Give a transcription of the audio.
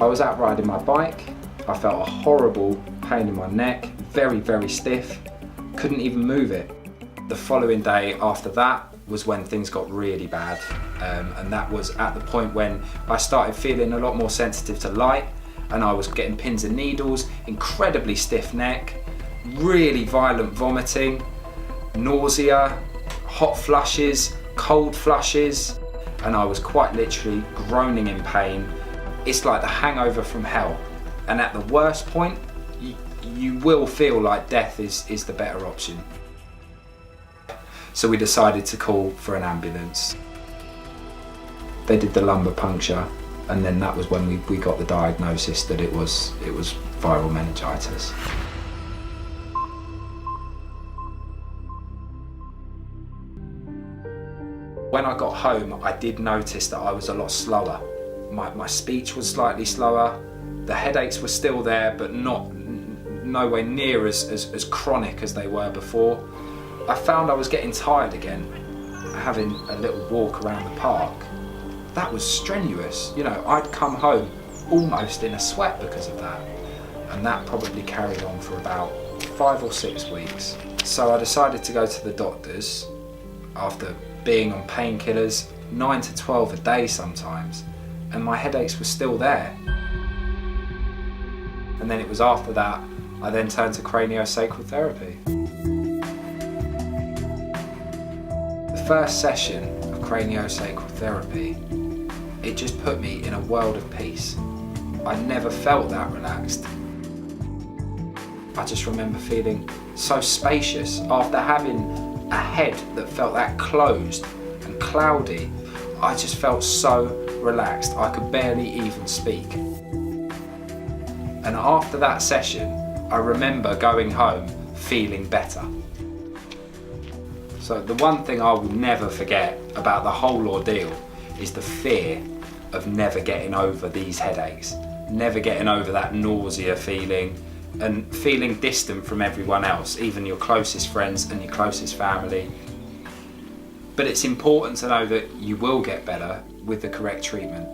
I was out riding my bike, I felt a horrible pain in my neck, very, very stiff, couldn't even move it. The following day after that was when things got really bad, and that was at the point when I started feeling a lot more sensitive to light, and I was getting pins and needles, incredibly stiff neck, really violent vomiting, nausea, hot flushes, cold flushes, and I was quite literally groaning in pain. It's like the hangover from hell, and at the worst point, you will feel like death is the better option. So we decided to call for an ambulance. They did the lumbar puncture, and then that was when we got the diagnosis that it was viral meningitis. When I got home, I did notice that I was a lot slower. My speech was slightly slower. The headaches were still there, but nowhere near as chronic as they were before. I found I was getting tired again, having a little walk around the park. That was strenuous. You know, I'd come home almost in a sweat because of that. And that probably carried on for about 5 or 6 weeks. So I decided to go to the doctors after being on painkillers, 9 to 12 a day sometimes, and my headaches were still there. And then it was after that, I then turned to craniosacral therapy. The first session of craniosacral therapy, it just put me in a world of peace. I never felt that relaxed. I just remember feeling so spacious after having a head that felt that closed and cloudy. I just felt so relaxed, I could barely even speak. And after that session, I remember going home feeling better. So the one thing I will never forget about the whole ordeal is the fear of never getting over these headaches, never getting over that nausea feeling, and feeling distant from everyone else, even your closest friends and your closest family. But it's important to know that you will get better with the correct treatment.